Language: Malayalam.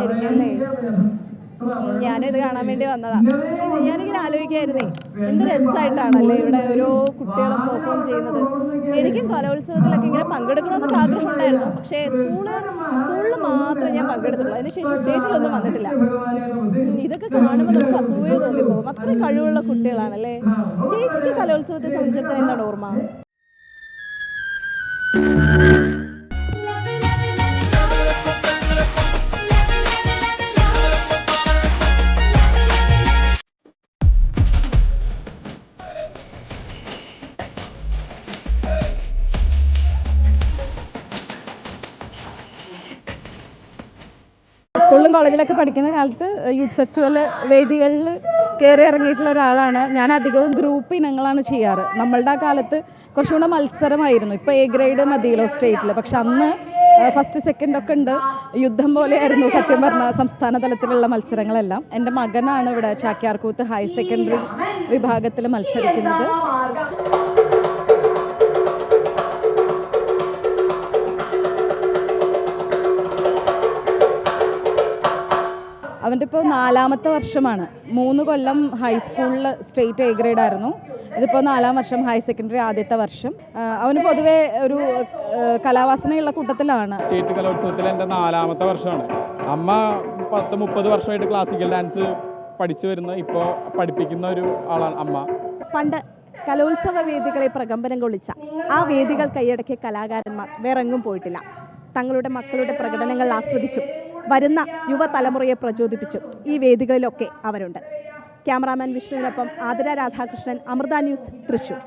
രസമായിരിക്കും അല്ലേ? ഞാനിത് കാണാൻ വേണ്ടി വന്നതാണ്. ഞാനിങ്ങനെ ആലോചിക്കായിരുന്നേ, എന്ത് രസമായിട്ടാണല്ലേ ഇവിടെ ഓരോ കുട്ടികളും പെർഫോം ചെയ്യുന്നത്. എനിക്കും കലോത്സവത്തിലൊക്കെ ഇങ്ങനെ പങ്കെടുക്കണമെന്നൊക്കെ ആഗ്രഹം ഉണ്ടായിരുന്നു. പക്ഷേ സ്കൂളിൽ മാത്രമേ ഞാൻ പങ്കെടുത്തുള്ളൂ. അതിനുശേഷം സ്റ്റേറ്റിലൊന്നും വന്നിട്ടില്ല. ഇതൊക്കെ കാണുമ്പോൾ നമുക്ക് അസൂയ തോന്നിപ്പോകും. അത്രയും കഴിവുള്ള കുട്ടികളാണല്ലേ. ചേച്ചിക്ക് കലോത്സവത്തെ സംബന്ധിച്ചിടത്തോളം എന്താണ് ഓർമ്മ? സ്കൂളിലും കോളേജിലൊക്കെ പഠിക്കുന്ന കാലത്ത് യൂത്ത് ഫെസ്റ്റിവൽ വേദികളിൽ കയറി ഇറങ്ങിയിട്ടുള്ള ഒരാളാണ് ഞാൻ. അധികവും ഗ്രൂപ്പ് ഇനങ്ങളാണ് ചെയ്യാറ്. നമ്മളുടെ ആ കാലത്ത് കുറച്ചുകൂടെ മത്സരമായിരുന്നു. ഇപ്പോൾ എ ഗ്രേഡ് മതിയല്ലോ സ്റ്റേറ്റിൽ. പക്ഷെ അന്ന് ഫസ്റ്റ് സെക്കൻഡ് ഒക്കെ ഉണ്ട്. യുദ്ധം പോലെയായിരുന്നു സത്യം പറഞ്ഞ സംസ്ഥാന തലത്തിലുള്ള മത്സരങ്ങളെല്ലാം. എൻ്റെ മകനാണ് ഇവിടെ ചാക്യാർകൂത്ത് ഹയർ സെക്കൻഡറി വിഭാഗത്തിൽ മത്സരിക്കുന്നത്. അവൻ്റെ ഇപ്പോൾ 4ാമത്തെ വർഷമാണ്. 3 കൊല്ലം ഹൈസ്കൂളിൽ സ്റ്റേറ്റ് എ ഗ്രേഡ് ആയിരുന്നു. ഇതിപ്പോൾ 4ാം വർഷം ഹയർ സെക്കൻഡറി ആദ്യത്തെ വർഷം. അവന് പൊതുവേ ഒരു കലാവാസനയുള്ള കൂട്ടത്തിലാണ്. സ്റ്റേറ്റ് കലോത്സവത്തിൽ എൻ്റെ 4ാമത്തെ വർഷമാണ്. അമ്മ 10-30 വർഷമായിട്ട് ക്ലാസിക്കൽ ഡാൻസ് പഠിച്ചു വരുന്ന, ഇപ്പോൾ പഠിപ്പിക്കുന്ന ഒരു ആളാണ് അമ്മ. പണ്ട് കലോത്സവ വേദികളെ പ്രകമ്പനം കൊള്ളിച്ച ആ വേദികൾ കൈയടക്കിയ കലാകാരന്മാർ വേറെങ്ങും പോയിട്ടില്ല. തങ്ങളുടെ മക്കളുടെ പ്രകടനങ്ങൾ ആസ്വദിച്ചും വരുന്ന യുവതലമുറയെ പ്രചോദിപ്പിച്ചും ഈ വേദികളിലൊക്കെ അവരുണ്ട്. ക്യാമറാമാൻ വിഷ്ണുവിനൊപ്പം ആതിര രാധാകൃഷ്ണൻ, അമൃത ന്യൂസ്, തൃശ്ശൂർ.